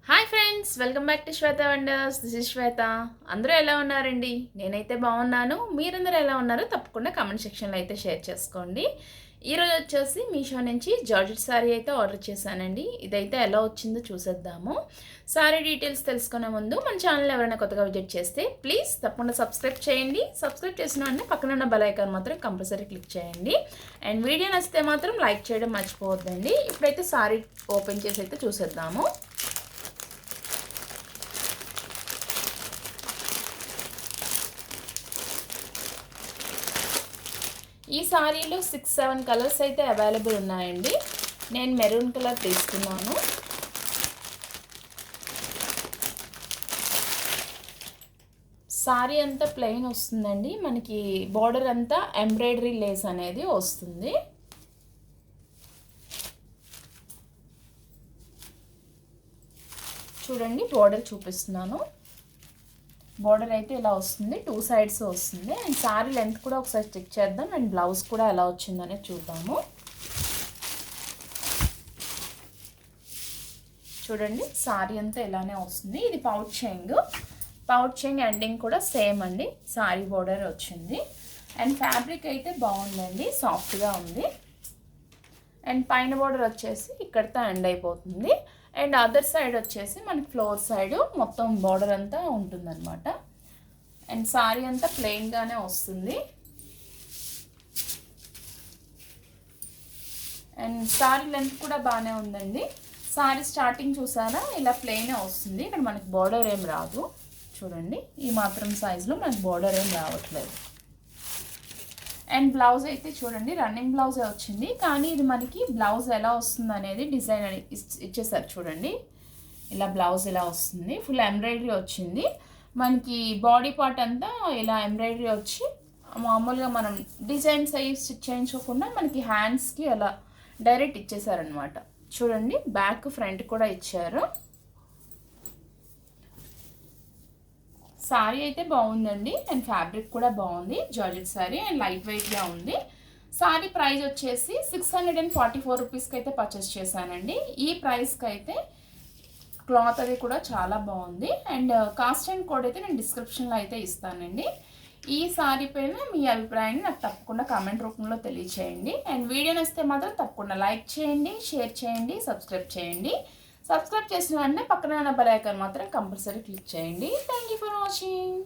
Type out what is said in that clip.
Hi friends, welcome back to Shweta wonders. This is Shweta. అందరూ ఎలా ఉన్నారండి? నేనైతే బాగున్నాను. మీరందరూ ఎలా ఉన్నారో తప్పకుండా కామెంట్ సెక్షన్లో అయితే షేర్ చేసుకోండి. ఈరోజు వచ్చేసి మీషో నుంచి జార్జెట్ శారీ అయితే ఆర్డర్ చేశానండి. ఇదైతే ఎలా వచ్చిందో చూసేద్దాము. శారీ డీటెయిల్స్ తెలుసుకునే ముందు మన ఛానల్ ఎవరైనా కొత్తగా విజిట్ చేస్తే ప్లీజ్ తప్పకుండా సబ్స్క్రైబ్ చేయండి. సబ్స్క్రైబ్ చేసిన వెంటనే పక్కన ఉన్న బెల్ ఐకాన్ మాత్రం కంపల్సరీ క్లిక్ చేయండి. అండ్ వీడియో నచ్చితే మాత్రం లైక్ చేయడం మర్చిపోవద్దండి. ఇప్పుడైతే శారీ ఓపెన్ చేసి అయితే చూసేద్దాము. ఈ సారీలో 6-7 కలర్స్ అయితే అవైలబుల్ ఉన్నాయండి. నేను మెరూన్ కలర్ తీసుకున్నాను. సారీ అంతా ప్లెయిన్ వస్తుందండి. మనకి బార్డర్ అంతా ఎంబ్రాయిడరీ లేస్ అనేది వస్తుంది. చూడండి, బార్డర్ చూపిస్తున్నాను. బార్డర్ అయితే ఇలా వస్తుంది, 2 సైడ్స్ వస్తుంది. అండ్ సారీ లెంత్ కూడా ఒకసారి చెక్ చేద్దాం. అండ్ బ్లౌజ్ కూడా ఎలా వచ్చిందనే చూద్దాము. చూడండి, సారీ అంతా ఇలానే వస్తుంది. ఇది పౌచ్ చెంగ్ ఎండింగ్ కూడా సేమ్ అండి. సారీ బార్డర్ వచ్చింది. అండ్ ఫ్యాబ్రిక్ అయితే బాగుందండి, సాఫ్ట్గా ఉంది. అండ్ పైన బార్డర్ వచ్చేసి ఇక్కడితో ఎండ్ అయిపోతుంది. అండ్ అదర్ సైడ్ వచ్చేసి మనకి ఫ్లోర్ సైడ్ మొత్తం బార్డర్ అంతా ఉంటుందన్నమాట. అండ్ సారీ అంతా ప్లెయిన్గానే వస్తుంది. అండ్ సారీ లెంత్ కూడా బాగానే ఉందండి. సారీ స్టార్టింగ్ చూసారా, ఇలా ప్లెయినే వస్తుంది. ఇక్కడ మనకి బార్డర్ ఏం రాదు. చూడండి, ఈ మాత్రం సైజులో మనకి బార్డర్ ఏం రావట్లేదు. అండ్ బ్లౌజ్ అయితే చూడండి, రన్నింగ్ బ్లౌజే వచ్చింది. కానీ ఇది మనకి బ్లౌజ్ ఎలా వస్తుంది అనేది డిజైన్ ఇచ్చేసారు. చూడండి, ఇలా బ్లౌజ్ ఇలా వస్తుంది. ఫుల్ ఎంబ్రాయిడరీ వచ్చింది. మనకి బాడీ పార్ట్ అంతా ఇలా ఎంబ్రాయిడరీ వచ్చి మామూలుగా మనం డిజైన్స్ అయ్యి స్టిచ్ చేయించకుండా మనకి హ్యాండ్స్కి అలా డైరెక్ట్ ఇచ్చేసారనమాట. చూడండి, బ్యాక్ ఫ్రంట్ కూడా ఇచ్చారు. సారీ అయితే బాగుందండి. అండ్ ఫ్యాబ్రిక్ కూడా బాగుంది. జార్జెట్ సారీ అండ్ లైట్ వెయిట్గా ఉంది. సారీ ప్రైస్ వచ్చేసి 644 రూపీస్కి అయితే పర్చేస్ చేశానండి. ఈ ప్రైస్కి అయితే క్లాత్ అది కూడా చాలా బాగుంది. అండ్ కాస్ట్ అండ్ కోడ్ అయితే నేను డిస్క్రిప్షన్లో అయితే ఇస్తానండి. ఈ సారీ పైన మీ అభిప్రాయాన్ని నాకు తప్పకుండా కామెంట్ రూపంలో తెలియచేయండి. అండ్ వీడియో నచ్చితే మాత్రం తప్పకుండా లైక్ చేయండి, షేర్ చేయండి, సబ్స్క్రైబ్ చేయండి. సబ్స్క్రైబ్ చేసిన వెంటనే పక్కన ఉన్న బెల్ ఐకాన్ మాత్రం కంపల్సరీ క్లిక్ చేయండి. Thank you for watching.